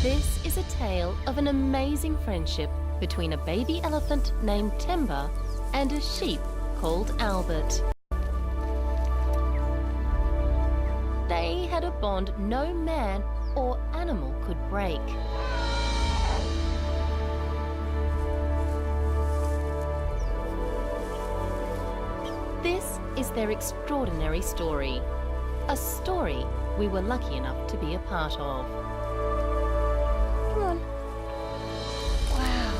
This is a tale of an amazing friendship between a baby elephant named Temba and a sheep called Albert. They had a bond no man or animal could break. This is their extraordinary story. A story we were lucky enough to be a part of. Come on. Wow.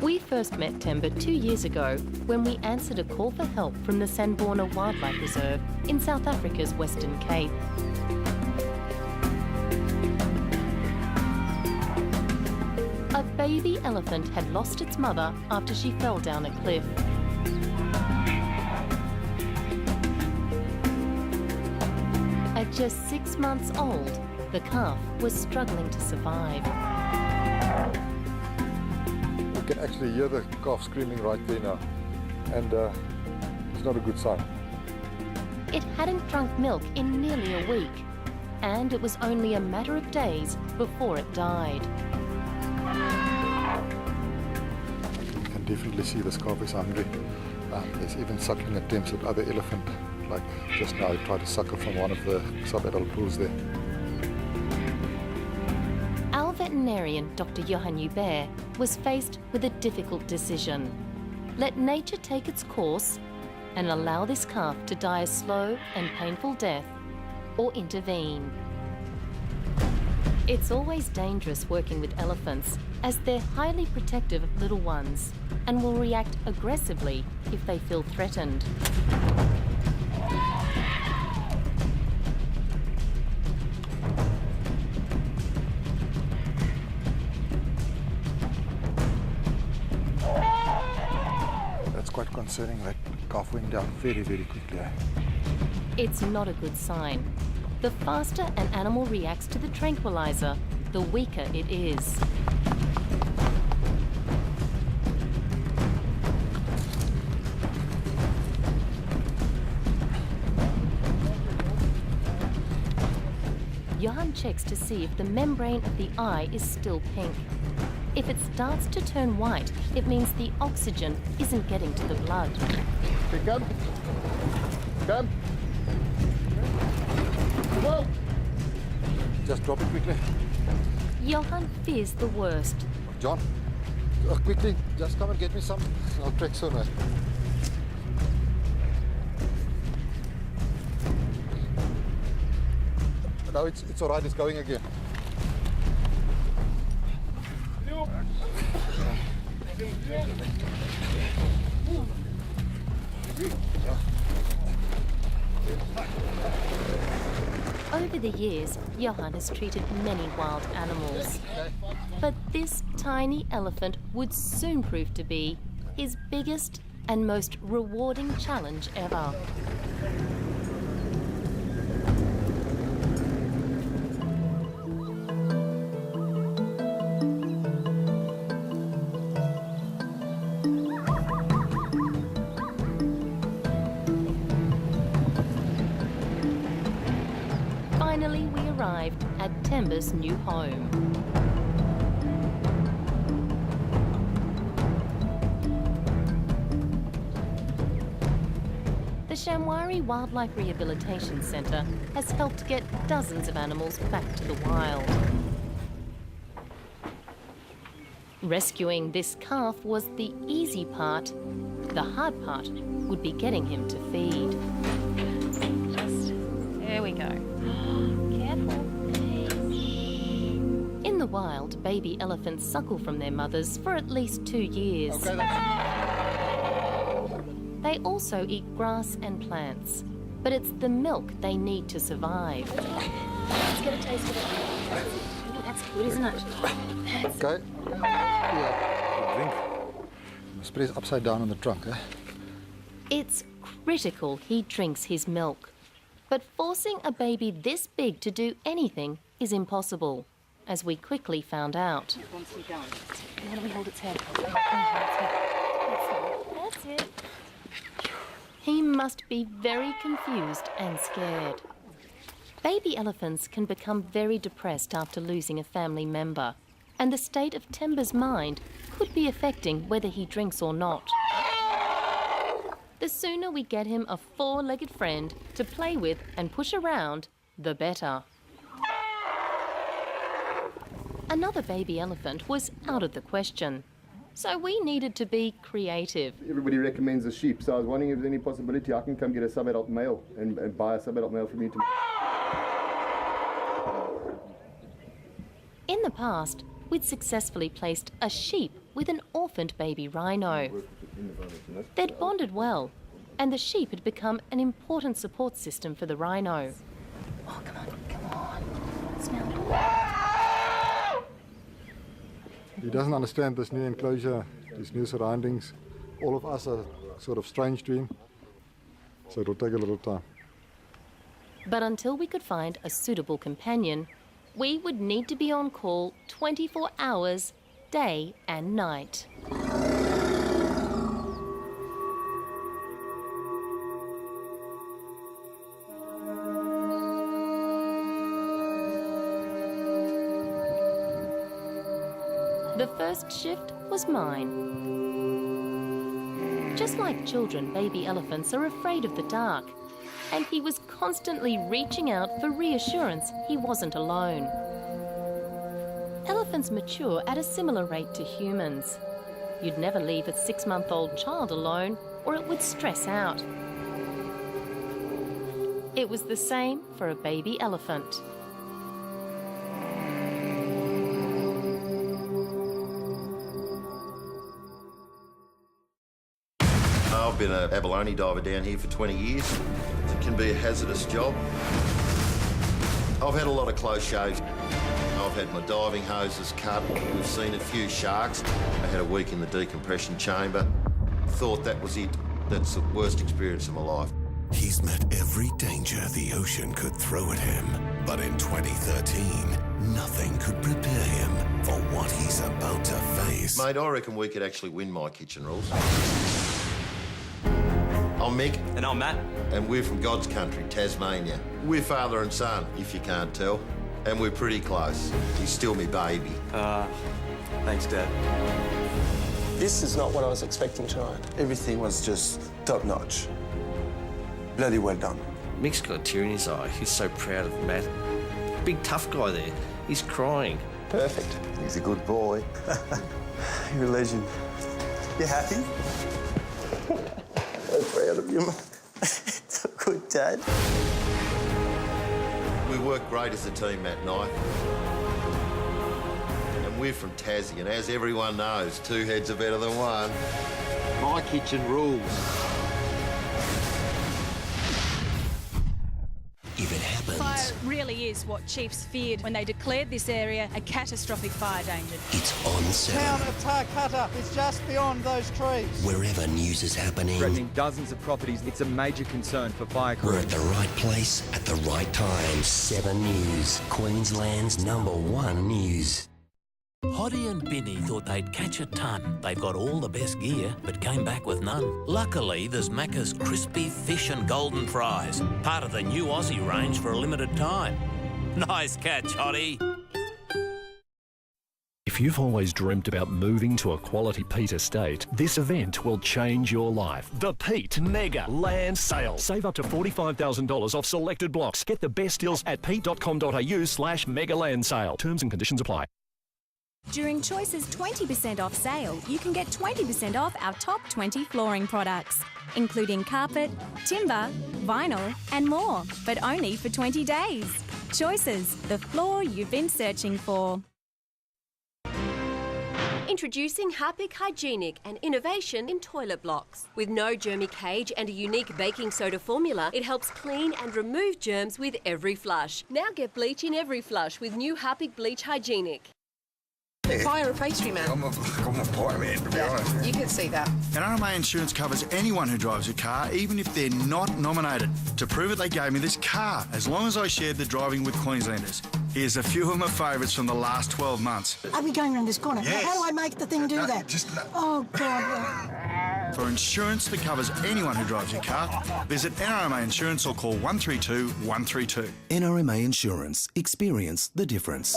We first met Temba 2 years ago when we answered a call for help from the Sanborna Wildlife Reserve in South Africa's Western Cape. A baby elephant had lost its mother after she fell down a cliff. At just 6 months old, the calf was struggling to survive. You can actually hear the calf screaming right there now, and it's not a good sign. It hadn't drunk milk in nearly a week, and it was only a matter of days before it died. You can definitely see this calf is hungry. There's even suckling attempts at other elephant, like just now he tried to suckle from one of the sub-adult pools there. Our veterinarian, Dr. Yoube, was faced with a difficult decision. Let nature take its course and allow this calf to die a slow and painful death, or intervene. It's always dangerous working with elephants, as they're highly protective of little ones and will react aggressively if they feel threatened. Quite concerning. That calf went down very, very quickly. It's not a good sign. The faster an animal reacts to the tranquilizer, the weaker it is. Johan checks to see if the membrane of the eye is still pink. If it starts to turn white, it means the oxygen isn't getting to the blood. Okay, come. Come. Come on. Just drop it quickly. Johan fears the worst. John, quickly, just come and get me some naltrexone. No, it's all right, it's going again. Over the years, Johan has treated many wild animals. But this tiny elephant would soon prove to be his biggest and most rewarding challenge ever. Finally, we arrived at Temba's new home. The Shamwari Wildlife Rehabilitation Centre has helped get dozens of animals back to the wild. Rescuing this calf was the easy part. The hard part would be getting him to feed. There we go. Careful. In the wild, baby elephants suckle from their mothers for at least 2 years. Okay, They also eat grass and plants, but it's the milk they need to survive. Let's get a taste of it. Oh, that's good, isn't it? Okay. Yeah. Drink. You must press upside down on the trunk, eh? It's critical he drinks his milk. But forcing a baby this big to do anything is impossible, as we quickly found out. Why don't we hold its head? That's it. He must be very confused and scared. Baby elephants can become very depressed after losing a family member, and the state of Timber's mind could be affecting whether he drinks or not. The sooner we get him a four-legged friend to play with and push around, the better. Another baby elephant was out of the question, so we needed to be creative. Everybody recommends a sheep, so I was wondering if there's any possibility I can come get a sub-adult male and buy a sub-adult male for me to... In the past, we'd successfully placed a sheep with an orphaned baby rhino. They'd bonded well, and the sheep had become an important support system for the rhino. Oh, come on. Smell it. He doesn't understand this new enclosure, these new surroundings. All of us are sort of strange to him, so it'll take a little time. But until we could find a suitable companion, we would need to be on call 24 hours, day and night. The first shift was mine. Just like children, baby elephants are afraid of the dark, and he was constantly reaching out for reassurance he wasn't alone. Elephants mature at a similar rate to humans. You'd never leave a 6-month-old child alone, or it would stress out. It was the same for a baby elephant. I've been an abalone diver down here for 20 years. It can be a hazardous job. I've had a lot of close shaves. I've had my diving hoses cut. We've seen a few sharks. I had a week in the decompression chamber. Thought that was it. That's the worst experience of my life. He's met every danger the ocean could throw at him. But in 2013, nothing could prepare him for what he's about to face. Mate, I reckon we could actually win my kitchen rules. I'm Mick. And I'm Matt. And we're from God's country, Tasmania. We're father and son, if you can't tell. And we're pretty close. He's still me baby. Thanks, Dad. This is not what I was expecting tonight. Everything was just top-notch. Bloody well done. Mick's got a tear in his eye. He's so proud of Matt. Big tough guy there. He's crying. Perfect. He's a good boy. You're a legend. You happy? So proud of you, mate. So good, Dad. We work great as a team, Matt and I. And we're from Tassie, and as everyone knows, two heads are better than one. My kitchen rules. If it happens, Fire really is what chiefs feared when they declared this area a catastrophic fire danger. it's on 7. Town of Tarcutta is just beyond those trees. Wherever news is happening, Threatening dozens of properties, it's a major concern for fire crews. we're at the right place at the right time. 7 News, Queensland's #1 news. Hoddy and Binny thought they'd catch a ton. They've got all the best gear, but came back with none. Luckily, there's Macca's crispy fish and golden fries, part of the new Aussie range for a limited time. Nice catch, Hoddy. If you've always dreamt about moving to a quality peat estate, this event will change your life. The Peat Mega Land Sale. Save up to $45,000 off selected blocks. Get the best deals at peat.com.au/mega land sale. Terms and conditions apply. During Choice's 20% off sale, you can get 20% off our top 20 flooring products, including carpet, timber, vinyl, and more, but only for 20 days. Choices, the floor you've been searching for. Introducing Harpic Hygienic, an innovation in toilet blocks. With no germy cage and a unique baking soda formula, it helps clean and remove germs with every flush. Now get bleach in every flush with new Harpic Bleach Hygienic. Pie or a pastry man? I'm a pie man, to be honest. You can see that. And NRMA Insurance covers anyone who drives a car, even if they're not nominated. To prove it, they gave me this car, as long as I shared the driving with Queenslanders. Here's a few of my favourites from the last 12 months. Are we going around this corner? Yes. How do I make the thing do that? Oh, God. For insurance that covers anyone who drives your car, visit NRMA Insurance or call 132 132. NRMA Insurance. Experience the difference.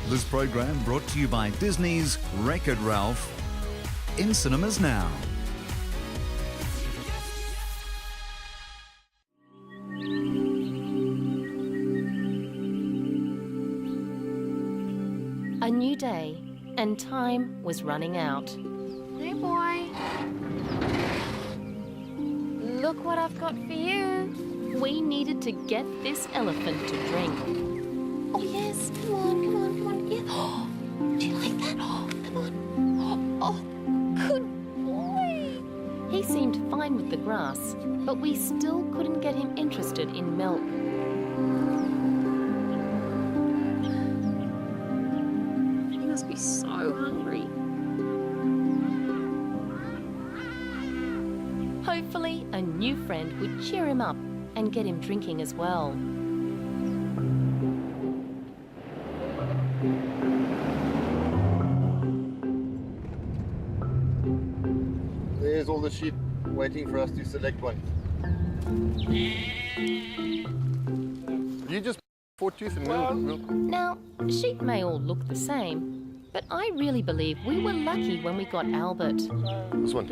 This program brought to you by Disney's Wreck-It Ralph, in cinemas now. A new day, and time was running out. Hey, boy. Look what I've got for you. We needed to get this elephant to drink. Oh, yes. Come on, come on, come on. Yeah. Oh, do you like that? Oh, come on. Oh, good boy. He seemed fine with the grass, but we still couldn't get him interested in milk. He must be so hungry. Hopefully, a new friend would cheer him up and get him drinking as well. There's all the sheep waiting for us to select one. You just 4 tooth and milk. Now, sheep may all look the same, but I really believe we were lucky when we got Albert. This one.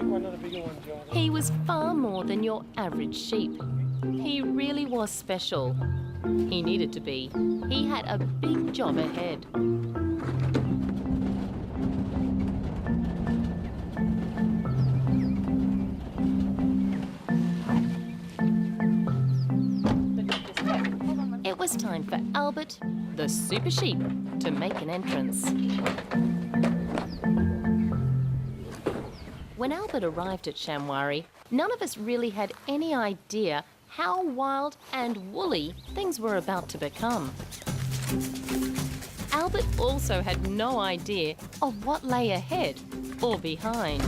He was far more than your average sheep. He really was special. He needed to be. He had a big job ahead. It was time for Albert, the super sheep, to make an entrance. When Albert arrived at Shamwari, none of us really had any idea how wild and woolly things were about to become. Albert also had no idea of what lay ahead or behind.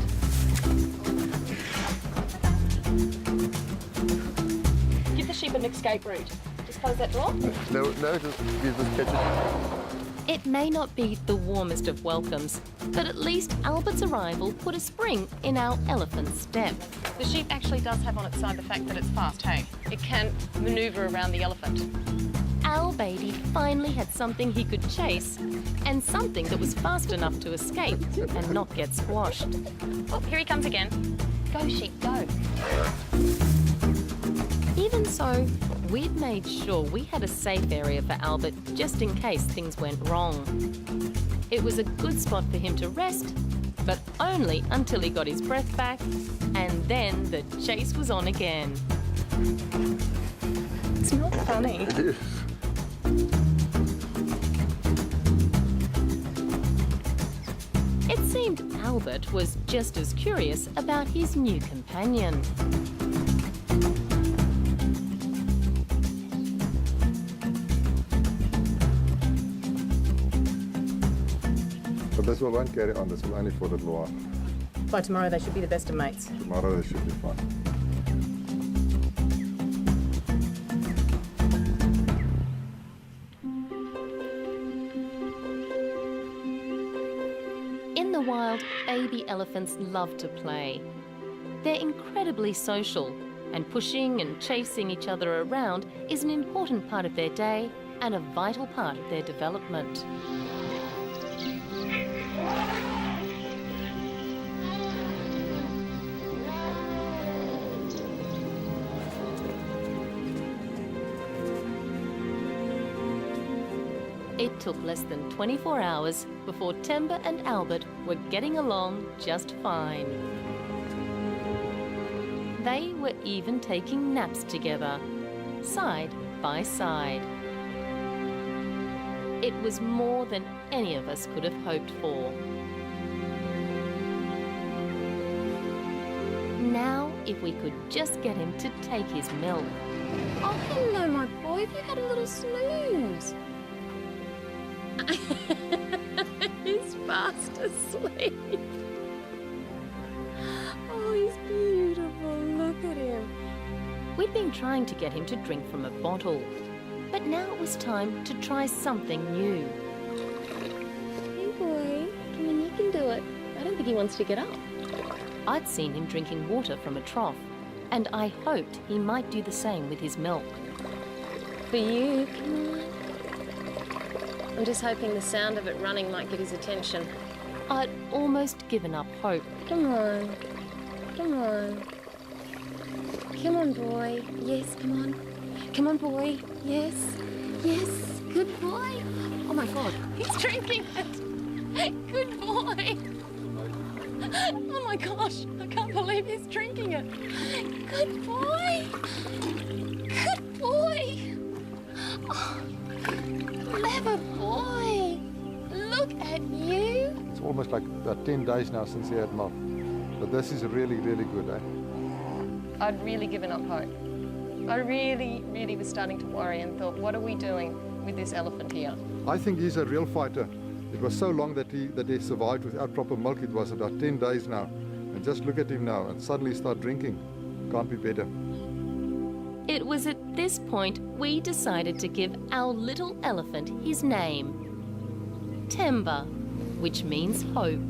Give the sheep an escape route. Just close that door. No, just catch it. It may not be the warmest of welcomes, but at least Albert's arrival put a spring in our elephant's step. The sheep actually does have on its side the fact that it's fast, hey? It can manoeuvre around the elephant. Our baby finally had something he could chase and something that was fast enough to escape and not get squashed. Oh, here he comes again. Go, sheep, go. Even so, we'd made sure we had a safe area for Albert just in case things went wrong. It was a good spot for him to rest, but only until he got his breath back, and then the chase was on again. It's not funny. It is. It seemed Albert was just as curious about his new companion. But this will won't carry on, this will only for the little while. By tomorrow, they should be the best of mates. Tomorrow they should be fine. In the wild, baby elephants love to play. They're incredibly social, and pushing and chasing each other around is an important part of their day and a vital part of their development. It took less than 24 hours before Timber and Albert were getting along just fine. They were even taking naps together, side by side. It was more than any of us could have hoped for. Now, if we could just get him to take his milk. Oh, hello, my boy. Have you had a little snooze? He's fast asleep. Oh, he's beautiful. Look at him. We'd been trying to get him to drink from a bottle, but now it was time to try something new. Hey, boy. Come on, you can do it. I don't think he wants to get up. I'd seen him drinking water from a trough, and I hoped he might do the same with his milk. For you, come on. I'm just hoping the sound of it running might get his attention. I'd almost given up hope. Come on. Come on. Come on, boy. Yes, come on. Come on, boy. Yes. Yes. Good boy. Oh, my God. He's drinking it. Good boy. Oh, my gosh. I can't believe he's drinking it. Good boy. Good boy. Oh, clever boy. Look at you. It's almost like about 10 days now since he had milk. But this is really, really good, eh? I'd really given up hope. I really was starting to worry and thought, what are we doing with this elephant here? I think he's a real fighter. It was so long that he survived without proper milk. It was about 10 days now. And just look at him now and suddenly start drinking. Can't be better. It was at this point we decided to give our little elephant his name. Temba, which means hope.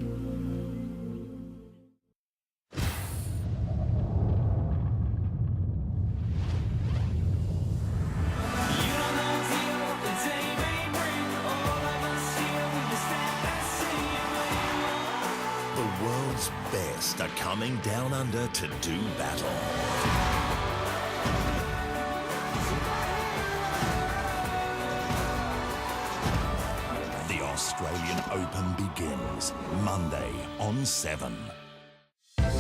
The world's best are coming down under to do battle. The Australian Open begins Monday on 7.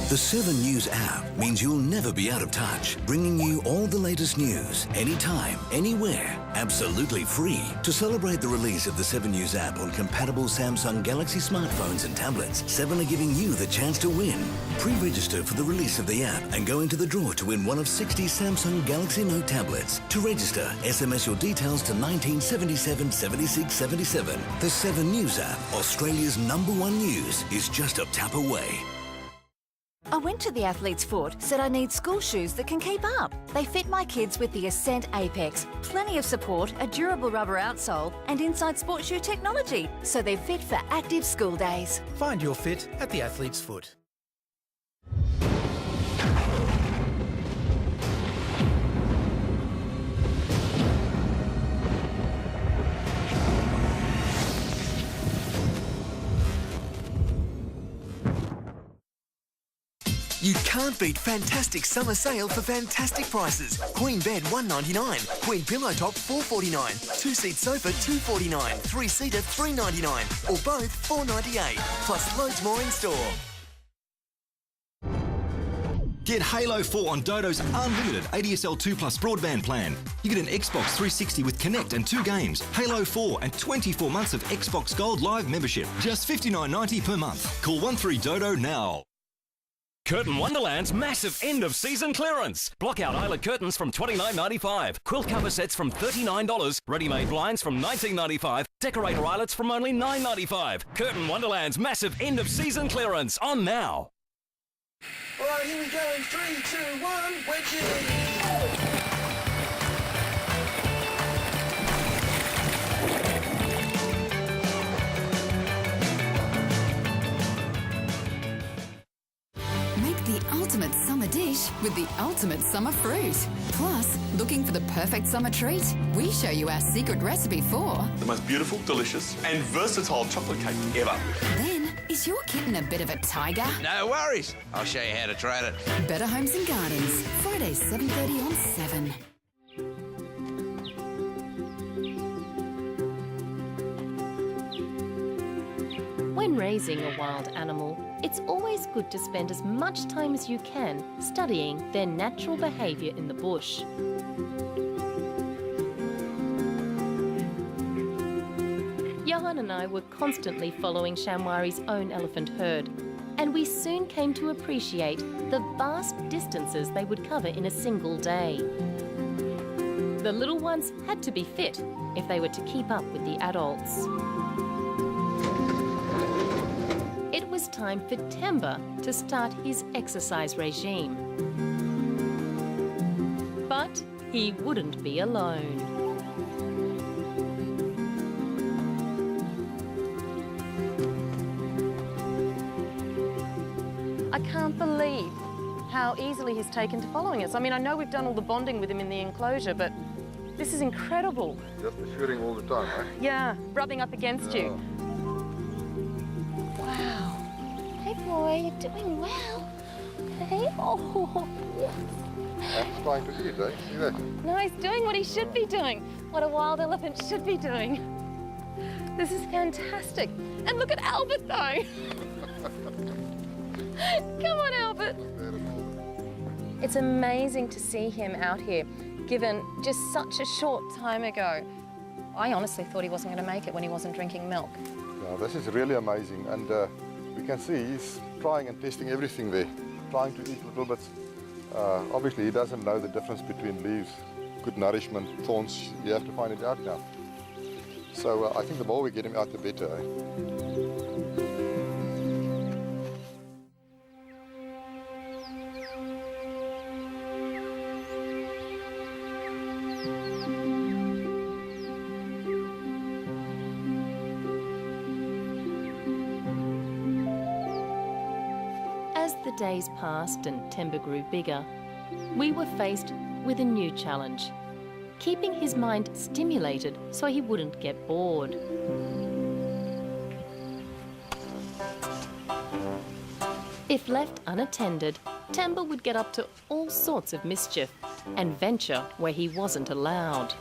The 7 News app means you'll never be out of touch, bringing you all the latest news, anytime, anywhere, absolutely free. To celebrate the release of the 7 News app on compatible Samsung Galaxy smartphones and tablets, 7 are giving you the chance to win. Pre-register for the release of the app and go into the draw to win one of 60 Samsung Galaxy Note tablets. To register, SMS your details to 1977 76 77. The 7 News app, Australia's #1 news, is just a tap away. I went to the Athlete's Foot, said I need school shoes that can keep up. They fit my kids with the Ascent Apex. Plenty of support, a durable rubber outsole and inside sports shoe technology, so they're fit for active school days. Find your fit at the Athlete's Foot. You can't beat fantastic summer sale for fantastic prices. Queen bed $199, Queen pillow top $449, 2-seat sofa $249, 3-seater $399, or both $498. Plus loads more in store. Get Halo 4 on Dodo's unlimited ADSL 2 Plus broadband plan. You get an Xbox 360 with Kinect and 2 games, Halo 4 and 24 months of Xbox Gold Live membership. Just $59.90 per month. Call 13Dodo now. Curtain Wonderland's massive end-of-season clearance. Block-out eyelet curtains from $29.95. Quilt cover sets from $39. Ready-made blinds from $19.95. Decorator eyelets from only $9.95. Curtain Wonderland's massive end-of-season clearance. On now. All right, here we go. 3, 2, 1, wedgie! Make the ultimate summer dish with the ultimate summer fruit. Plus, looking for the perfect summer treat? We show you our secret recipe for the most beautiful, delicious and versatile chocolate cake ever. Then, is your kitten a bit of a tiger? No worries. I'll show you how to trade it. Better Homes and Gardens, Fridays 7:30 on 7. When raising a wild animal, it's always good to spend as much time as you can studying their natural behaviour in the bush. Johan and I were constantly following Shamwari's own elephant herd, and we soon came to appreciate the vast distances they would cover in a single day. The little ones had to be fit if they were to keep up with the adults. It was time for Temba to start his exercise regime. But he wouldn't be alone. I can't believe how easily he's taken to following us. I mean, I know we've done all the bonding with him in the enclosure, but this is incredible. Just assuring all the time, eh? Yeah, rubbing up against you. Wow. Hey, boy, you're doing well. Hey, oh, yes. I'm trying to eat, eh? See that? No, he's doing what he should be doing. What a wild elephant should be doing. This is fantastic. And look at Albert, though. Come on, Albert. It's amazing to see him out here, given just such a short time ago. I honestly thought he wasn't going to make it when he wasn't drinking milk. Yeah, this is really amazing, and we can see he's trying and testing everything there, trying to eat little bits. Obviously, he doesn't know the difference between leaves, good nourishment, thorns. You have to find it out now. So I think the more we get him out, the better. Eh? As the days passed and Temba grew bigger, we were faced with a new challenge, keeping his mind stimulated so he wouldn't get bored. If left unattended, Temba would get up to all sorts of mischief and venture where he wasn't allowed.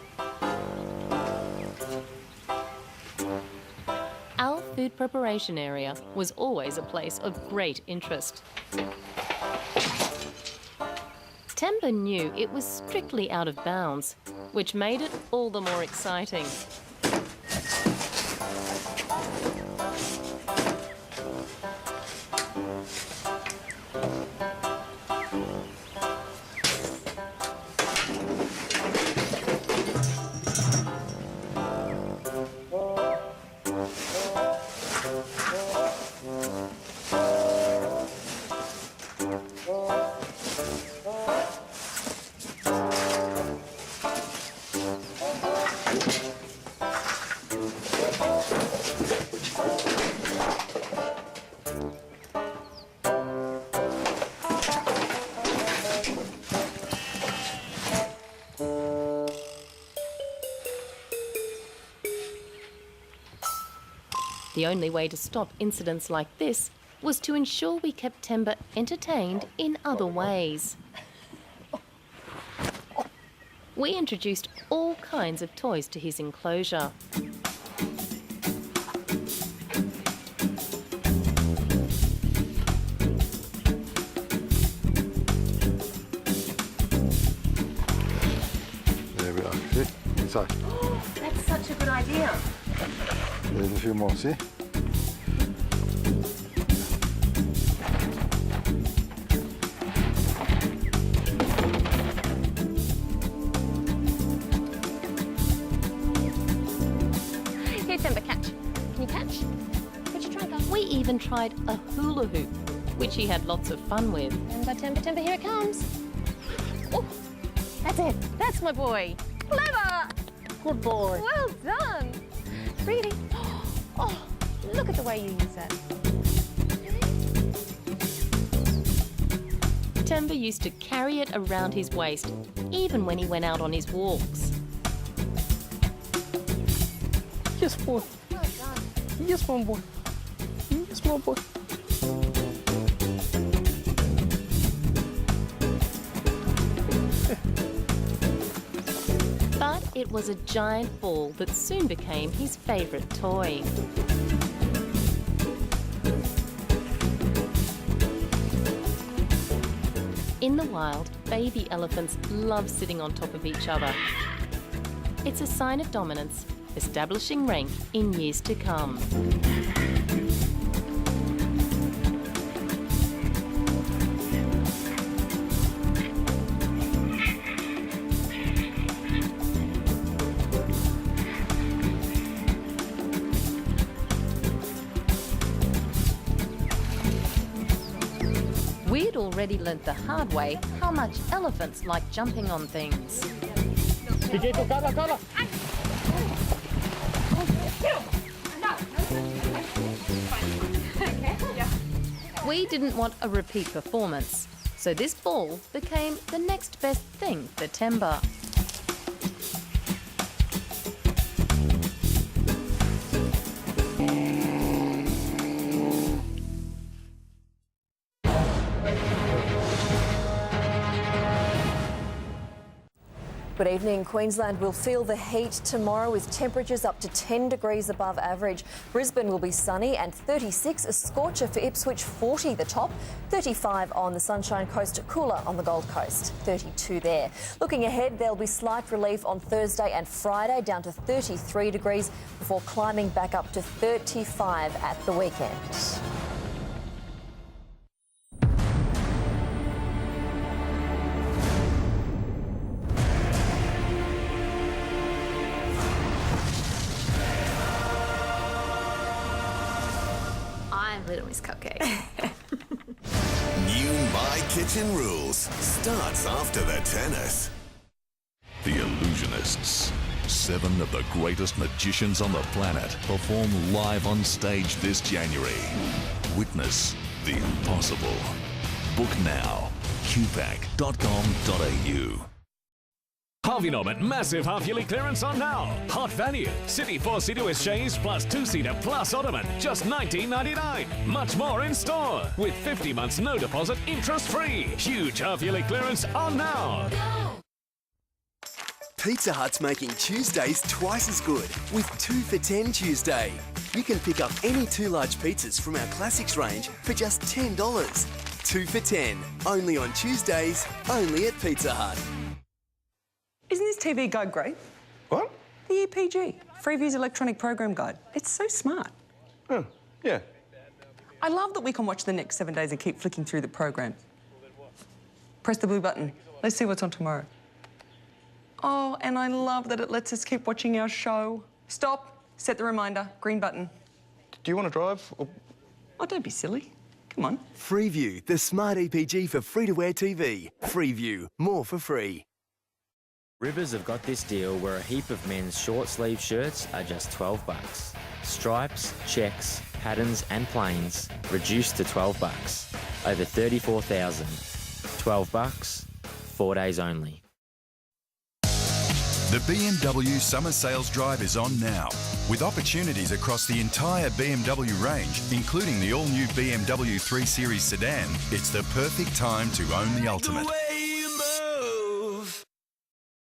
Our food preparation area was always a place of great interest. Temba knew it was strictly out of bounds, which made it all the more exciting. The only way to stop incidents like this was to ensure we kept Temba entertained in other ways. We introduced all kinds of toys to his enclosure. There we are. See? Inside. Oh, that's such a good idea. There's a few more, see? Here, Temba, catch. Can you catch? Put your trunk up. We even tried a hula hoop, which he had lots of fun with. Temba, here it comes. Oh, that's it. That's my boy. Clever. Good boy. Well done. Really? Oh, look at the way you use that. Temba used to carry it around his waist, even when he went out on his walks. Yes, boy. Well done. Yes, my boy. Yes, my boy. But it was a giant ball that soon became his favourite toy. In the wild, baby elephants love sitting on top of each other. It's a sign of dominance, establishing rank in years to come. already learnt the hard way how much elephants like jumping on things. Be careful, Carla! We didn't want a repeat performance, so this ball became the next best thing for Temba. Good evening. Queensland will feel the heat tomorrow with temperatures up to 10 degrees above average. Brisbane will be sunny and 36, a scorcher for Ipswich, 40 the top, 35 on the Sunshine Coast, cooler on the Gold Coast, 32 there. Looking ahead, there'll be slight relief on Thursday and Friday, down to 33 degrees before climbing back up to 35 at the weekend. Little Miss Cupcake. New My Kitchen Rules starts after the tennis. The Illusionists. 7 of the greatest magicians on the planet perform live on stage this January. Witness the impossible. Book now. qpack.com.au. Harvey Norman massive half-yearly clearance on now. Hot value. City 4-seater with chaise plus 2-seater plus ottoman. Just $19.99. Much more in store. With 50 months no deposit, interest-free. Huge half-yearly clearance on now. Pizza Hut's making Tuesdays twice as good with 2 for $10 Tuesday. You can pick up any 2 large pizzas from our classics range for just $10. 2 for $10. Only on Tuesdays, only at Pizza Hut. Isn't this TV guide great? What? The EPG, Freeview's electronic program guide. It's so smart. Oh, yeah. I love that we can watch the next 7 days and keep flicking through the program. Press the blue button. Let's see what's on tomorrow. Oh, and I love that it lets us keep watching our show. Stop. Set the reminder. Green button. Do you want to drive? Or... Oh, don't be silly. Come on. Freeview, the smart EPG for free-to-air TV. Freeview, more for free. Rivers have got this deal where a heap of men's short sleeve shirts are just $12. Stripes, checks, patterns and plains reduced to $12. Over 34,000. $12, 4 days only. The BMW Summer Sales Drive is on now, with opportunities across the entire BMW range, including the all-new BMW 3 Series sedan. It's the perfect time to own the ultimate.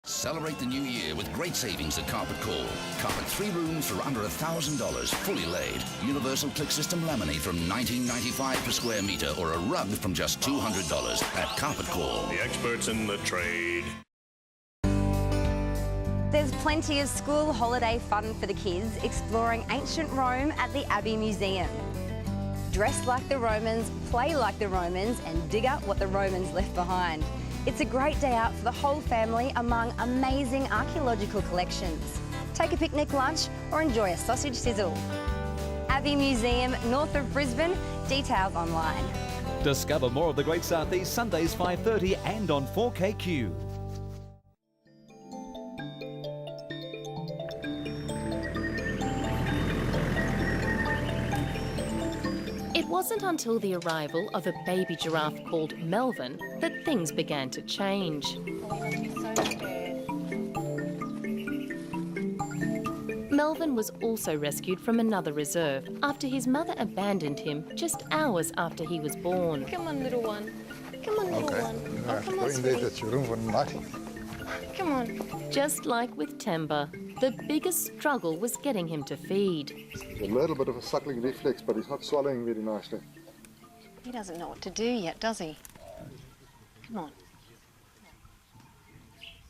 Celebrate the new year with great savings at Carpet Call. Carpet 3 rooms for under $1,000, fully laid. Universal click system laminate from $19.95 per square metre, or a rug from just $200 at Carpet Call. The experts in the trade. There's plenty of school holiday fun for the kids exploring ancient Rome at the Abbey Museum. Dress like the Romans, play like the Romans, and dig up what the Romans left behind. It's a great day out for the whole family among amazing archaeological collections. Take a picnic lunch or enjoy a sausage sizzle. Abbey Museum, north of Brisbane. Details online. Discover more of the Great Southeast Sundays 5:30 and on 4KQ. It wasn't until the arrival of a baby giraffe called Melvin that things began to change. Melvin was also rescued from another reserve after his mother abandoned him just hours after he was born. Come on, little one. Come on, little one. Oh, come on, Go in there, sweetie. that's your room for the night. Come on. Just like with Temba, the biggest struggle was getting him to feed. A little bit of a suckling reflex, but he's not swallowing very nicely. He doesn't know what to do yet, does he? Come on.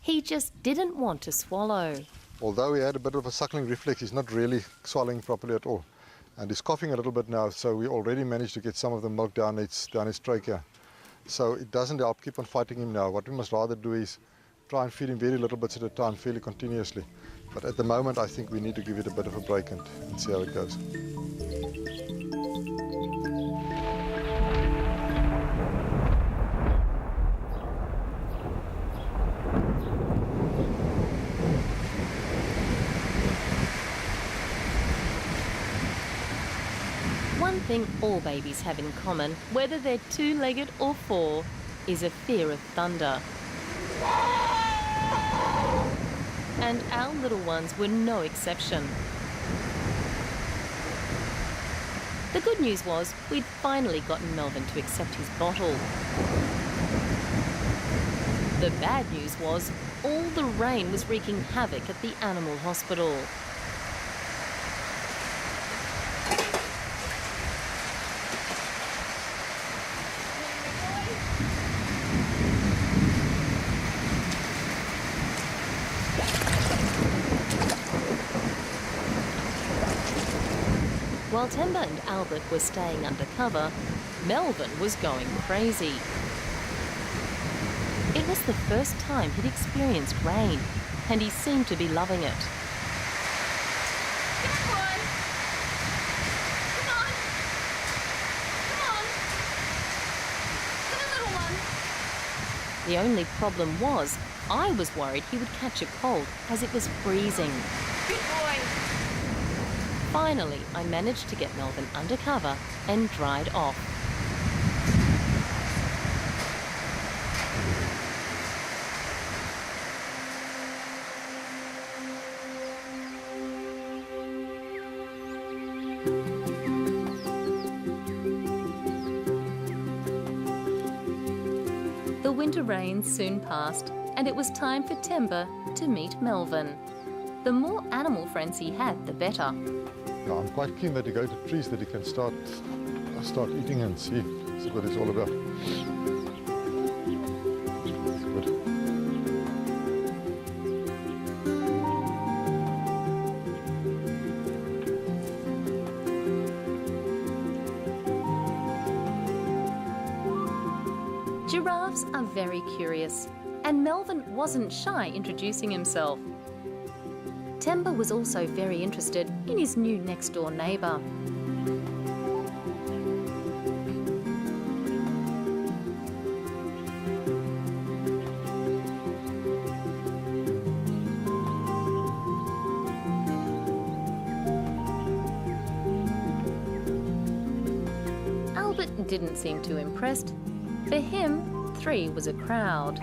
He just didn't want to swallow. Although he had a bit of a suckling reflex, he's not really swallowing properly at all. And he's coughing a little bit now, so we already managed to get some of the milk down his trachea. So it doesn't help keep on fighting him now. What we must rather do is try and feed him very little bits at a time, fairly continuously. But at the moment, I think we need to give it a bit of a break and see how it goes. one thing all babies have in common, whether they're two-legged or four, is a fear of thunder. And our little ones were no exception. The good news was we'd finally gotten Melvin to accept his bottle. The bad news was all the rain was wreaking havoc at the animal hospital. While Temba and Albert were staying undercover, Melvin was going crazy. It was the first time he'd experienced rain, and he seemed to be loving it. Come on. Come on. Come on. Come on, little one. The only problem was, I was worried he would catch a cold as it was freezing. Good boy. Finally, I managed to get Melvin under cover and dried off. The winter rains soon passed, and it was time for Temba to meet Melvin. The more animal friends he had, the better. Yeah, I'm quite keen that you go to trees that you can start eating and see what it's all about. It's good. Giraffes are very curious, and Melvin wasn't shy introducing himself. Temba was also very interested in his new next-door neighbour. Albert didn't seem too impressed. For him, 3 was a crowd.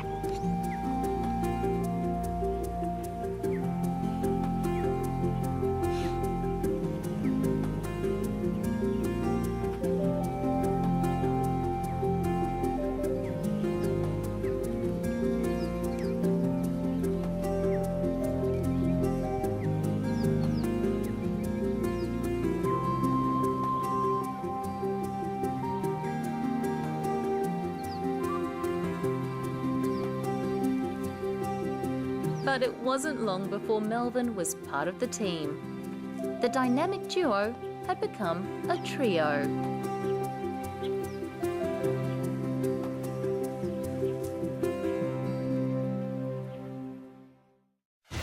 But it wasn't long before Melvin was part of the team. The dynamic duo had become a trio.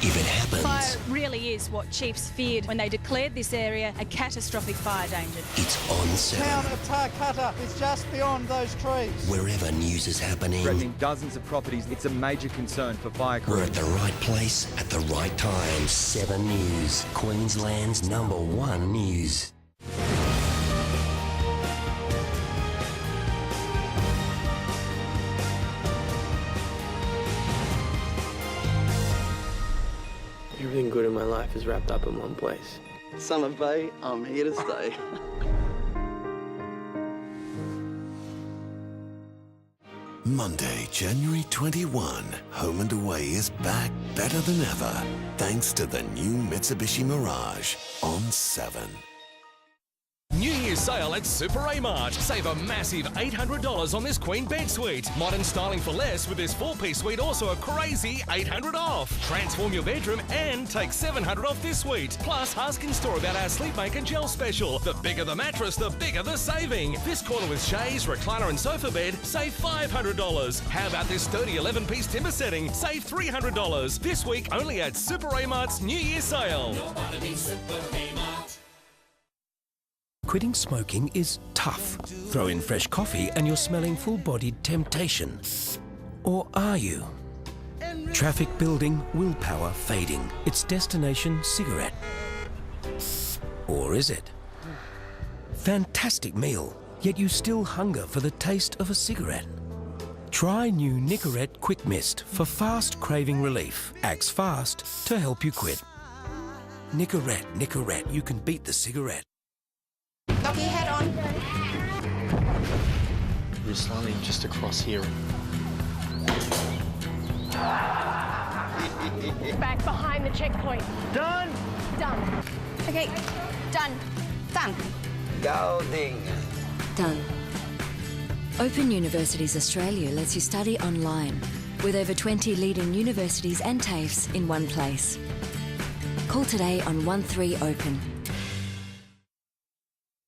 If it happens, Fire really is what chiefs feared when they declared this area a catastrophic fire danger. it's on 7. Town of Tarcutta is just beyond those trees. Wherever news is happening, Threatening dozens of properties, it's a major concern for fire crews. we're at the right place at the right time. 7 News, Queensland's #1 news. Everything good in my life is wrapped up in one place. Summer Bay, I'm here to stay. Monday, January 21. Home and Away is back better than ever, thanks to the new Mitsubishi Mirage on 7. New Year's sale at Super A-Mart. Save a massive $800 on this queen bed suite. Modern styling for less with this 4-piece suite, also a crazy $800 off. Transform your bedroom and take $700 off this suite. Plus, ask in store about our Sleepmaker Gel special. The bigger the mattress, the bigger the saving. This corner with chaise, recliner and sofa bed, save $500. How about this sturdy 11-piece timber setting? Save $300. This week only at Super A-Mart's New Year sale. Quitting smoking is tough. Throw in fresh coffee and you're smelling full-bodied temptation. Or are you? Traffic building, willpower fading. It's destination cigarette. Or is it? Fantastic meal, yet you still hunger for the taste of a cigarette. Try new Nicorette Quick Mist for fast craving relief. Acts fast to help you quit. Nicorette, you can beat the cigarette. Got your head on. You're slowly just across here. Back behind the checkpoint. Done? Done. Okay, done. Done. Golding. Done. Open Universities Australia lets you study online with over 20 leading universities and TAFEs in one place. Call today on 13Open.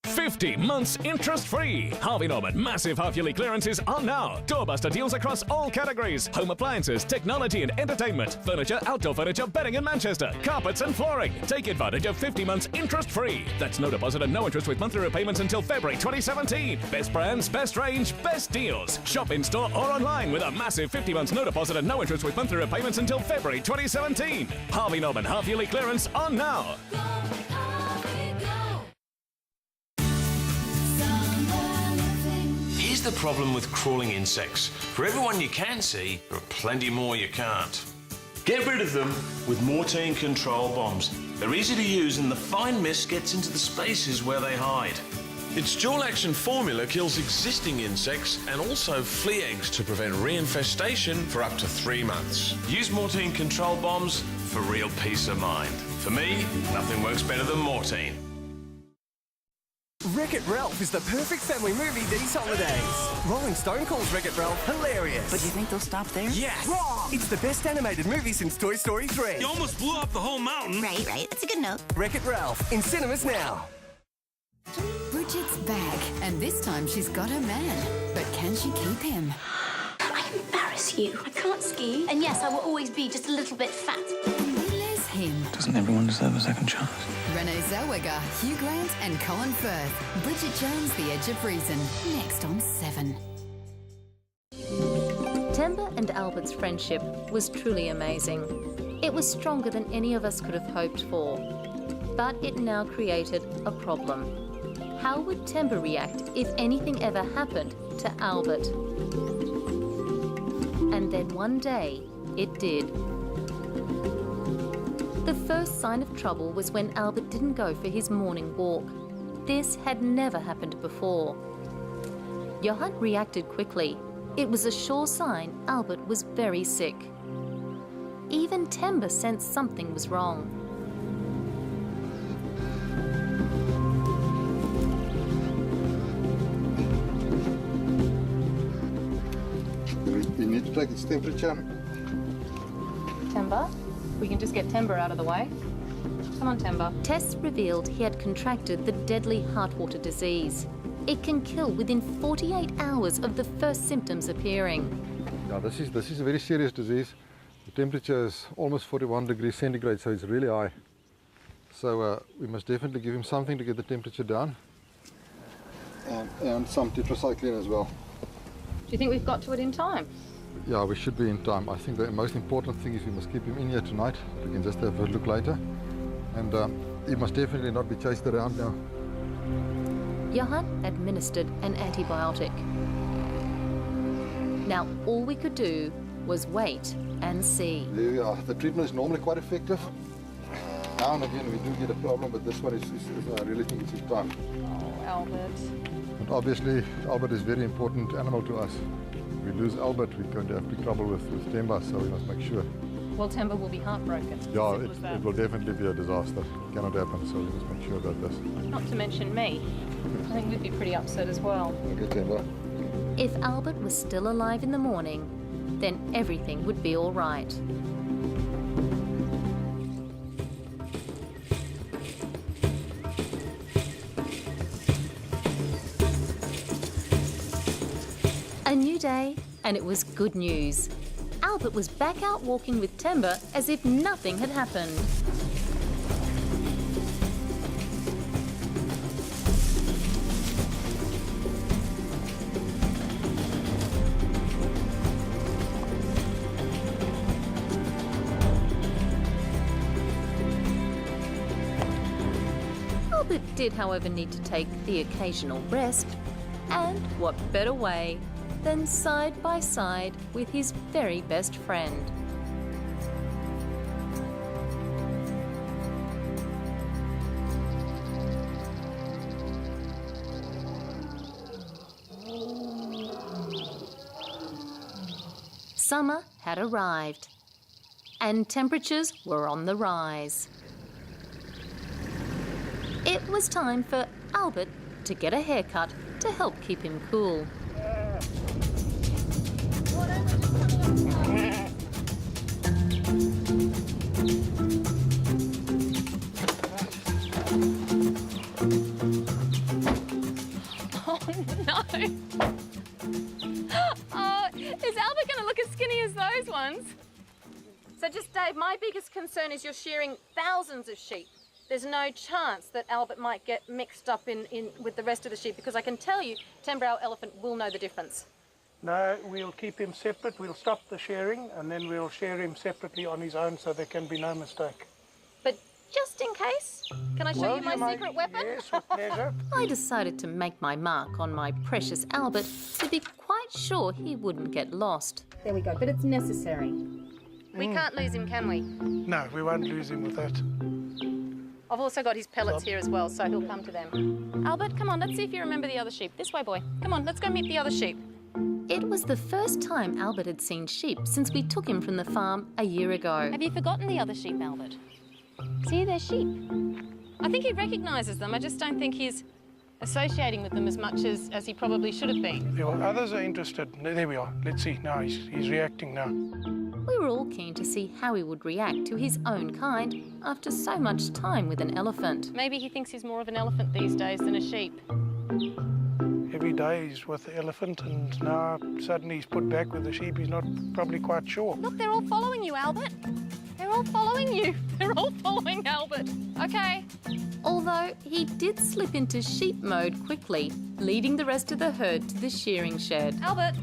50 months interest-free. Harvey Norman massive half-yearly clearances are now. Doorbuster deals across all categories. Home appliances, technology and entertainment, furniture, outdoor furniture, bedding in Manchester, carpets and flooring. Take advantage of 50 months interest-free. That's no deposit and no interest with monthly repayments until February 2017. Best brands, best range, best deals. Shop in-store or online with a massive 50 months no deposit and no interest with monthly repayments until February 2017. Harvey Norman half-yearly clearance on now. Here's the problem with crawling insects. For everyone you can see, there are plenty more you can't. Get rid of them with Mortein control bombs. They're easy to use and the fine mist gets into the spaces where they hide. Its dual-action formula kills existing insects and also flea eggs to prevent reinfestation for up to 3 months. Use Mortein control bombs for real peace of mind. For me, nothing works better than Mortein. Wreck-It Ralph is the perfect family movie these holidays. Rolling Stone calls Wreck-It Ralph hilarious. But you think they'll stop there? Yes! Wrong! It's the best animated movie since Toy Story 3. You almost blew up the whole mountain. Right. That's a good note. Wreck-It Ralph, in cinemas now. Bridget's back, and this time she's got her man. But can she keep him? I embarrass you. I can't ski. And yes, I will always be just a little bit fat. There's him. Doesn't everyone deserve a second chance? Renee Zellweger, Hugh Grant, and Colin Firth. Bridget Jones, The Edge of Reason. Next on 7. Temba and Albert's friendship was truly amazing. It was stronger than any of us could have hoped for. But it now created a problem. How would Temba react if anything ever happened to Albert? And then one day, it did. The first sign of trouble was when Albert didn't go for his morning walk. This had never happened before. Johan reacted quickly. It was a sure sign Albert was very sick. Even Temba sensed something was wrong. We need to take its temperature. Temba? We can just get Temba out of the way. Come on, Temba. Tests revealed he had contracted the deadly heartwater disease. It can kill within 48 hours of the first symptoms appearing. Yeah, this is a very serious disease. The temperature is almost 41 degrees centigrade, so it's really high. So we must definitely give him something to get the temperature down. And some tetracycline as well. Do you think we've got to it in time? Yeah, we should be in time. I think the most important thing is we must keep him in here tonight. We can just have a look later. And he must definitely not be chased around now. Johan administered an antibiotic. Now all we could do was wait and see. There we are. The treatment is normally quite effective. Now and again we do get a problem, but this one is I really think it's in time. Oh, Albert. But obviously, Albert is a very important animal to us. If we lose Albert, we're going to have big trouble with Temba, so we must make sure. Well, Temba will be heartbroken. Yeah, it will definitely be a disaster. It cannot happen, so we must make sure about this. Not to mention me. I think we'd be pretty upset as well. Okay, Temba. If Albert was still alive in the morning, then everything would be all right. A new day, and it was good news. Albert was back out walking with Temba as if nothing had happened. Albert did, however, need to take the occasional rest, and what better way than side by side with his very best friend. Summer had arrived, and temperatures were on the rise. It was time for Albert to get a haircut to help keep him cool. Oh, no. Oh, is Albert going to look as skinny as those ones? So just, Dave, my biggest concern is you're shearing thousands of sheep. There's no chance that Albert might get mixed up in with the rest of the sheep, because I can tell you, Timber elephant will know the difference. No, we'll keep him separate. We'll stop the sharing and then we'll share him separately on his own so there can be no mistake. But just in case, can I show you my secret weapon? Yes, with pleasure. I decided to make my mark on my precious Albert to be quite sure he wouldn't get lost. There we go, but it's necessary. We can't lose him, can we? No, we won't lose him with that. I've also got his pellets here as well, so he'll come to them. Albert, come on, let's see if you remember the other sheep. This way, boy. Come on, let's go meet the other sheep. It was the first time Albert had seen sheep since we took him from the farm a year ago. Have you forgotten the other sheep, Albert? See, they're sheep. I think he recognises them. I just don't think he's associating with them as much as he probably should have been. Yeah, well, others are interested. There we are. Let's see. Now he's reacting now. We were all keen to see how he would react to his own kind after so much time with an elephant. Maybe he thinks he's more of an elephant these days than a sheep. Every day he's with the elephant and now suddenly he's put back with the sheep. He's not probably quite sure. Look, they're all following you, Albert. They're all following you. They're all following Albert. Okay. Although he did slip into sheep mode quickly, leading the rest of the herd to the shearing shed. Albert.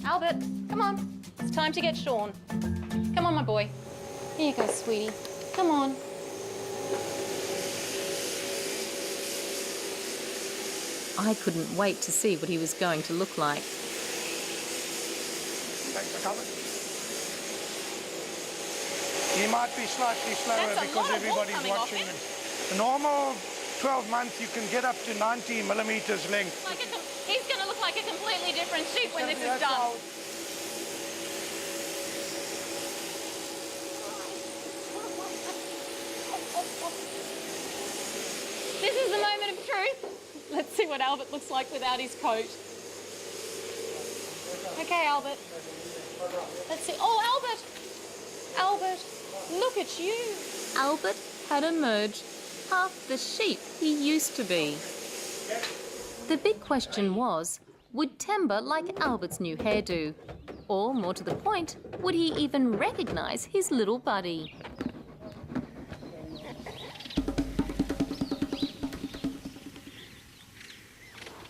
Albert, come on. It's time to get shorn. Come on, my boy. Here you go, sweetie. Come on. I couldn't wait to see what he was going to look like. Thanks for coming. He might be slightly slower because everybody's watching him. The normal 12 months you can get up to 90 millimetres length. He's going to look like a completely different sheep when this is done. This is the moment of truth. Let's see what Albert looks like without his coat. Okay, Albert. Let's see. Oh, Albert! Albert, look at you. Albert had emerged half the sheep he used to be. The big question was, would Temba like Albert's new hairdo? Or, more to the point, would he even recognise his little buddy?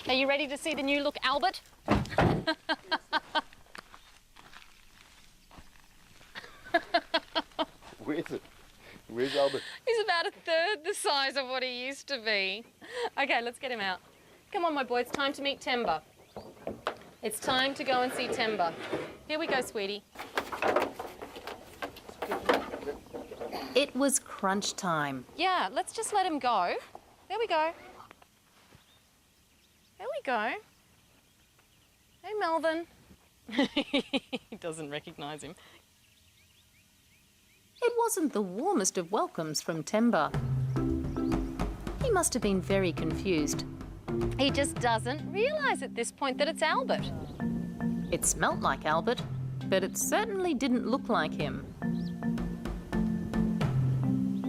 Are you ready to see the new look, Albert? Where is it? Where's Albert? He's about a third the size of what he used to be. Okay, let's get him out. Come on, my boy, it's time to meet Temba. It's time to go and see Temba. Here we go, sweetie. It was crunch time. Yeah, let's just let him go. There we go. There we go. Hey, Melvin. He doesn't recognise him. It wasn't the warmest of welcomes from Temba. He must have been very confused. He just doesn't realise at this point that it's Albert. It smelt like Albert, but it certainly didn't look like him.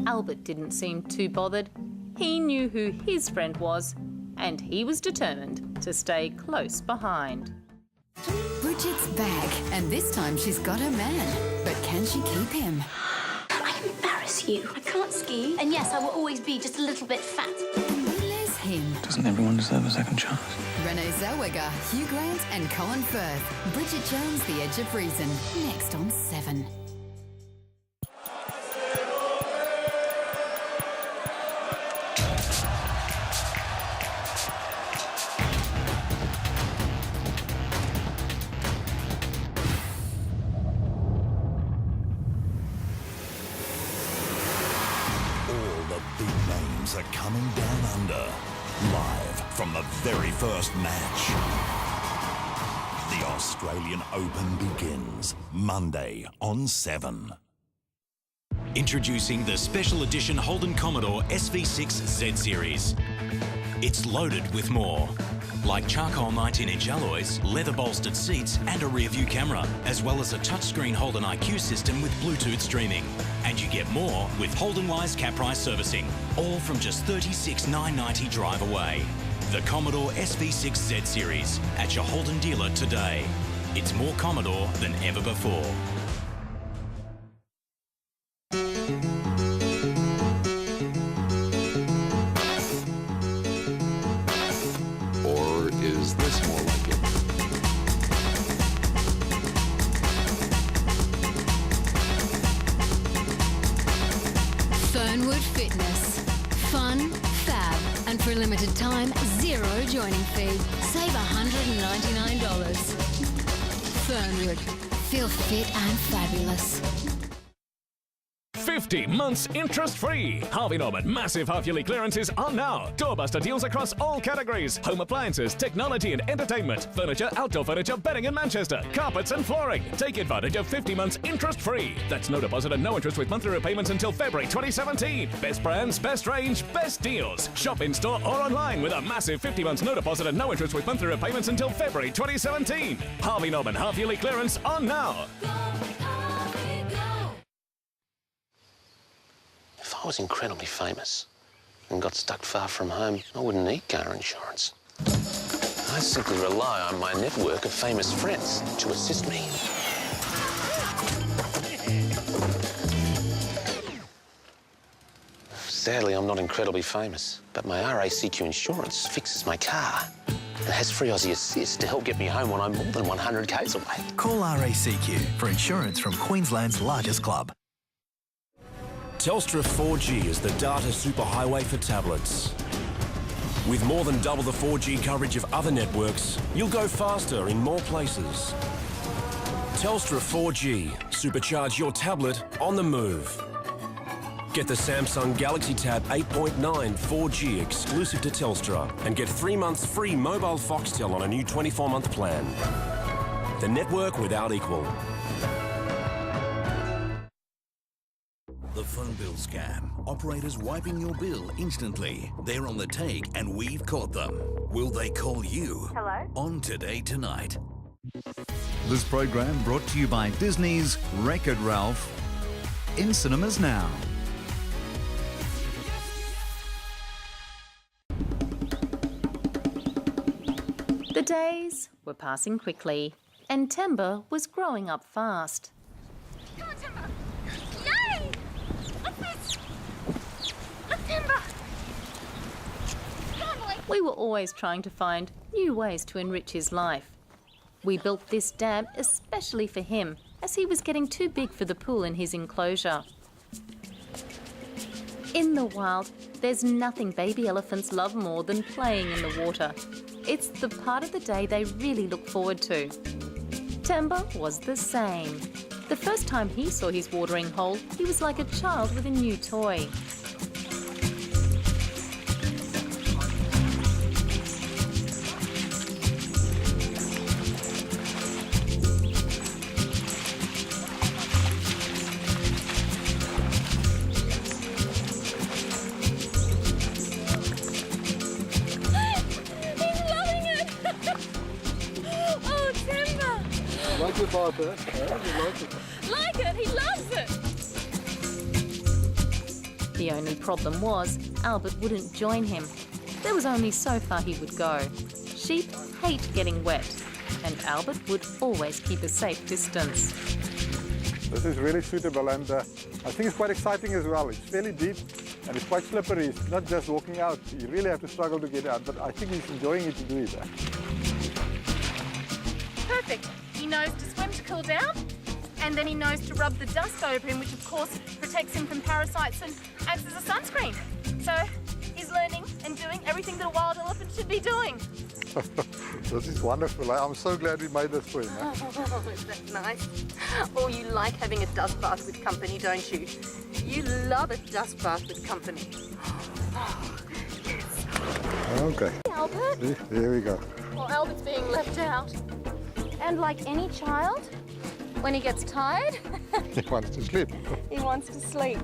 Albert didn't seem too bothered. He knew who his friend was, and he was determined to stay close behind. Bridget's back, and this time she's got her man. But can she keep him? I embarrass you. I can't ski. And yes, I will always be just a little bit fat. Where's him? Doesn't everyone deserve a second chance? Renee Zellweger, Hugh Grant and Colin Firth. Bridget Jones, The Edge of Reason. Next on 7. Stars are coming down under, live from the very first match. The Australian Open begins Monday on 7. Introducing the special edition Holden Commodore SV6 Z Series. It's loaded with more, like charcoal 19-inch alloys, leather-bolstered seats and a rear-view camera, as well as a touchscreen Holden IQ system with Bluetooth streaming. And you get more with Holden Wise cap price servicing, all from just $36,990 drive away. The Commodore SV6 Z Series at your Holden dealer today. It's more Commodore than ever before. Or is this more like it? Fernwood Fitness. Fun, fab, and for a limited time, zero joining fee. Save $199. Fernwood. Feel fit and fabulous. 50 months interest-free. Harvey Norman massive half-yearly clearances are now. Doorbuster deals across all categories. Home appliances, technology and entertainment, furniture, outdoor furniture, bedding in Manchester, carpets and flooring. Take advantage of 50 months interest-free. That's no deposit and no interest with monthly repayments until February 2017. Best brands, best range, best deals. Shop in-store or online with a massive 50 months no deposit and no interest with monthly repayments until February 2017. Harvey Norman half-yearly clearance on now. If I was incredibly famous and got stuck far from home, I wouldn't need car insurance. I simply rely on my network of famous friends to assist me. Sadly, I'm not incredibly famous, but my RACQ insurance fixes my car and has free Aussie Assist to help get me home when I'm more than 100 k's away. Call RACQ for insurance from Queensland's largest club. Telstra 4G is the data superhighway for tablets. With more than double the 4G coverage of other networks, you'll go faster in more places. Telstra 4G, supercharge your tablet on the move. Get the Samsung Galaxy Tab 8.9 4G exclusive to Telstra and get 3 months free mobile Foxtel on a new 24-month plan. The network without equal. The phone bill scam. Operators wiping your bill instantly. They're on the take and we've caught them. Will they call you? Hello? On Today Tonight. This program brought to you by Disney's Wreck-It Ralph. In cinemas now. The days were passing quickly, and Timber was growing up fast. Come on, Timber! Yay! Look this! Look, Timber! Come on, boy! We were always trying to find new ways to enrich his life. We built this dam especially for him, as he was getting too big for the pool in his enclosure. In the wild, there's nothing baby elephants love more than playing in the water. It's the part of the day they really look forward to. Timber was the same. The first time he saw his watering hole, he was like a child with a new toy. Like it, Martha? You like it? Like it! He loves it! The only problem was Albert wouldn't join him. There was only so far he would go. Sheep hate getting wet, and Albert would always keep a safe distance. This is really suitable, and I think it's quite exciting as well. It's fairly deep and it's quite slippery. It's not just walking out. You really have to struggle to get out, but I think he's enjoying it to do it. Perfect. He knows to swim to cool down, and then he knows to rub the dust over him, which of course protects him from parasites and acts as a sunscreen. So he's learning and doing everything that a wild elephant should be doing. This is wonderful. I'm so glad we made this for him. Oh, that's nice. Oh, you like having a dust bath with company, don't you? You love a dust bath with company. Okay. Albert? See, there we go. Well, Albert's being left out. And like any child, when he gets tired, He wants to sleep. he wants to sleep.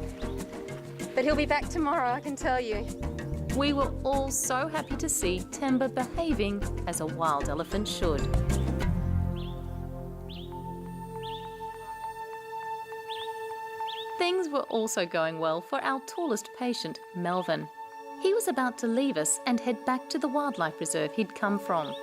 But he'll be back tomorrow, I can tell you. We were all so happy to see Temba behaving as a wild elephant should. Things were also going well for our tallest patient, Melvin. He was about to leave us and head back to the wildlife reserve he'd come from.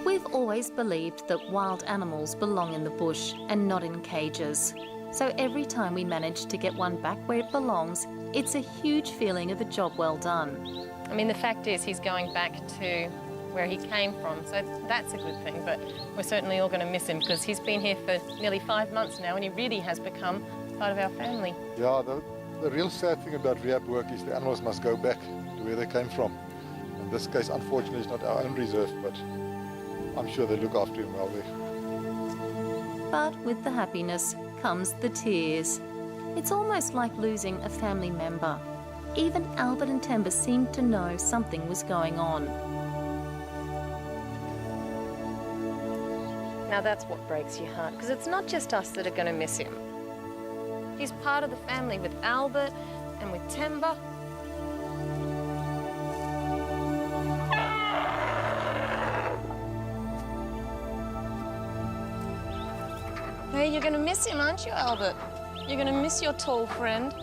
We've always believed that wild animals belong in the bush and not in cages. So every time we manage to get one back where it belongs, it's a huge feeling of a job well done. I mean, the fact is he's going back to where he came from, so that's a good thing, but we're certainly all going to miss him because he's been here for nearly 5 months now and he really has become part of our family. Yeah, the real sad thing about rehab work is the animals must go back to where they came from. In this case, unfortunately, it's not our own reserve, but I'm sure they look after him well there. But with the happiness comes the tears. It's almost like losing a family member. Even Albert and Temba seemed to know something was going on. Now that's what breaks your heart, because it's not just us that are going to miss him. He's part of the family with Albert and with Temba. Hey, you're going to miss him, aren't you, Albert? You're going to miss your tall friend.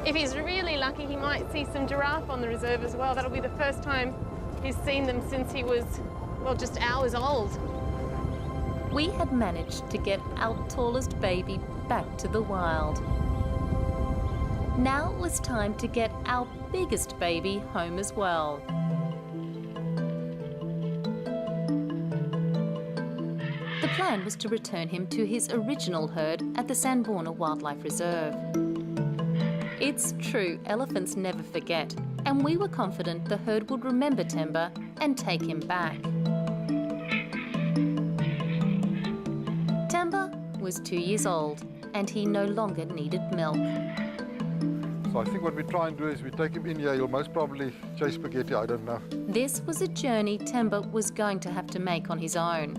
If he's really lucky, he might see some giraffe on the reserve as well. That'll be the first time he's seen them since he was, well, just hours old. We had managed to get our tallest baby back to the wild. Now it was time to get our biggest baby home as well. The plan was to return him to his original herd at the Sanborna Wildlife Reserve. It's true, elephants never forget, and we were confident the herd would remember Temba and take him back. Temba was 2 years old and he no longer needed milk. So I think what we try and do is we take him in here, he'll most probably chase spaghetti, I don't know. This was a journey Temba was going to have to make on his own.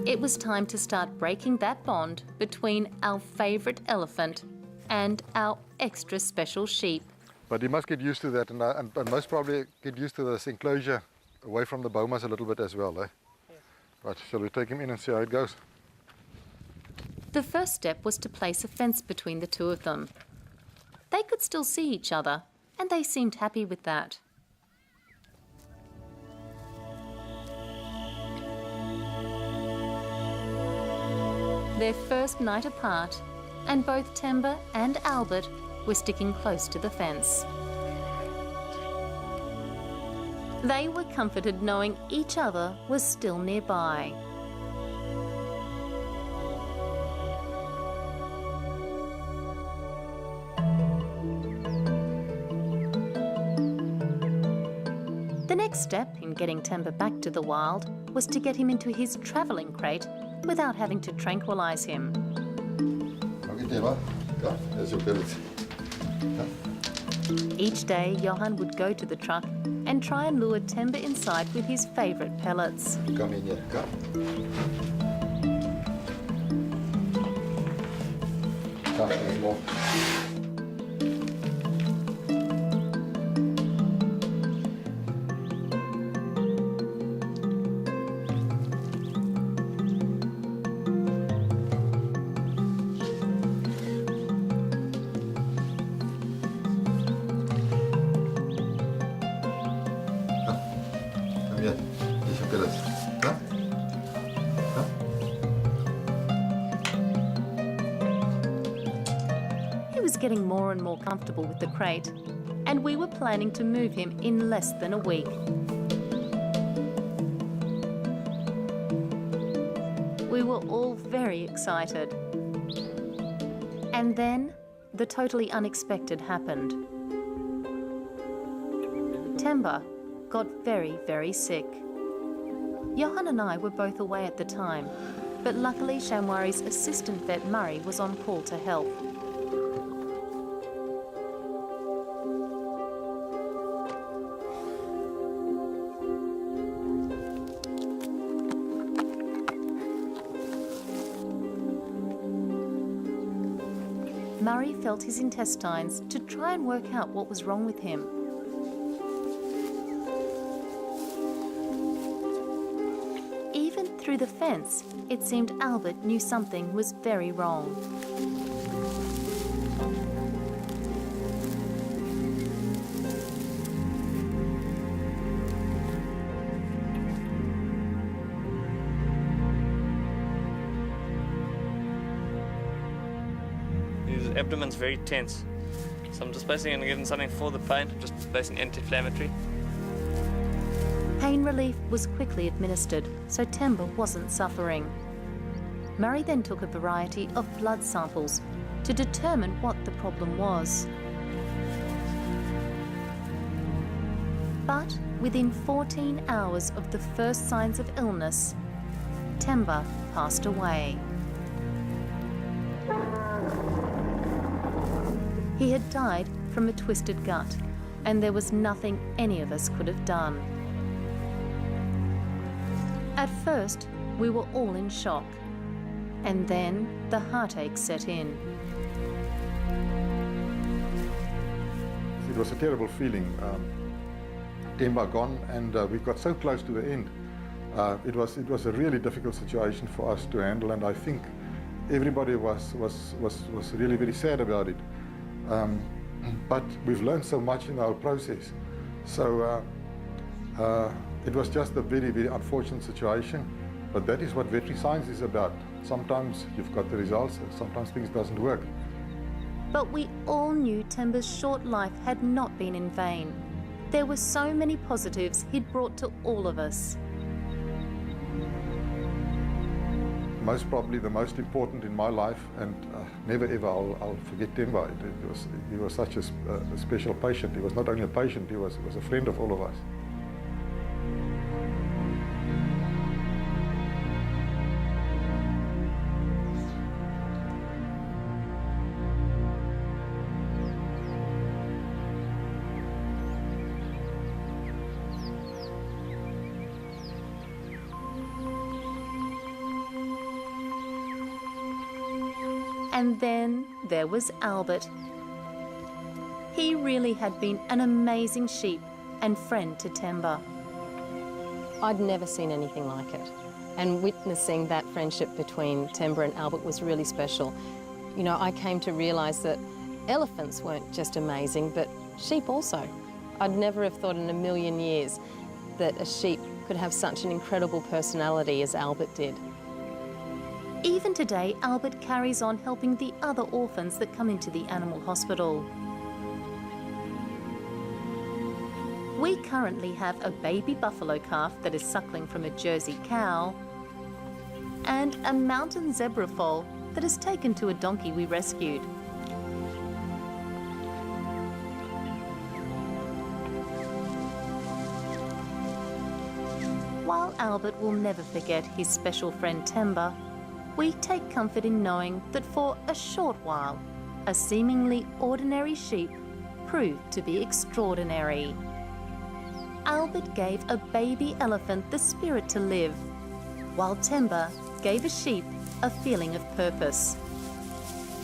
It was time to start breaking that bond between our favourite elephant and our extra special sheep. But he must get used to that and most probably get used to this enclosure away from the bomas a little bit as well. Right, shall we take him in and see how it goes? The first step was to place a fence between the two of them. They could still see each other and they seemed happy with that. Their first night apart, and both Temba and Albert were sticking close to the fence. They were comforted knowing each other was still nearby. The next step in getting Temba back to the wild was to get him into his travelling crate without having to tranquilise him. Each day, Johan would go to the truck and try and lure Temba inside with his favourite pellets. Come in here, come. Come, there's more. He was getting more and more comfortable with the crate, and we were planning to move him in less than a week. We were all very excited. And then the totally unexpected happened. Temba got very, very sick. Johan and I were both away at the time, but luckily Shamwari's assistant vet Murray was on call to help. Murray felt his intestines to try and work out what was wrong with him. Even through the fence, it seemed Albert knew something was very wrong. His abdomen's very tense. So I'm just basically going to give him something for the pain, just basically anti-inflammatory. Pain relief was quickly administered, so Temba wasn't suffering. Murray then took a variety of blood samples to determine what the problem was. But within 14 hours of the first signs of illness, Temba passed away. He had died from a twisted gut, and there was nothing any of us could have done. At first, we were all in shock, and then the heartache set in. It was a terrible feeling. Temba gone, and we got so close to the end. It was a really difficult situation for us to handle, and I think everybody was really very sad about it. But we've learned so much in our process. So it was just a very, very unfortunate situation, but that is what veterinary science is about. Sometimes you've got the results, and sometimes things doesn't work. But we all knew Temba's short life had not been in vain. There were so many positives he'd brought to all of us. Most probably the most important in my life, and never ever I'll forget Temba. He was such a special patient. He was not only a patient, he was a friend of all of us. And then there was Albert. He really had been an amazing sheep and friend to Temba. I'd never seen anything like it. And witnessing that friendship between Temba and Albert was really special. You know, I came to realise that elephants weren't just amazing, but sheep also. I'd never have thought in a million years that a sheep could have such an incredible personality as Albert did. Even today, Albert carries on helping the other orphans that come into the animal hospital. We currently have a baby buffalo calf that is suckling from a Jersey cow and a mountain zebra foal that is taken to a donkey we rescued. While Albert will never forget his special friend Temba, we take comfort in knowing that for a short while, a seemingly ordinary sheep proved to be extraordinary. Albert gave a baby elephant the spirit to live, while Temba gave a sheep a feeling of purpose.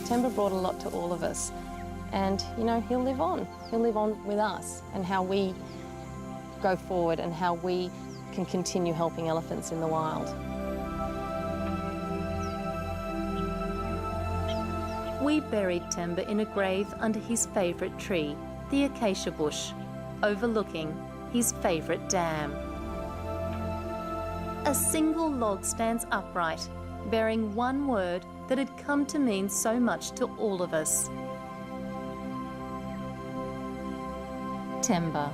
Temba brought a lot to all of us, and you know, he'll live on. He'll live on with us and how we go forward and how we can continue helping elephants in the wild. We buried Temba in a grave under his favourite tree, the acacia bush, overlooking his favourite dam. A single log stands upright, bearing one word that had come to mean so much to all of us. Temba.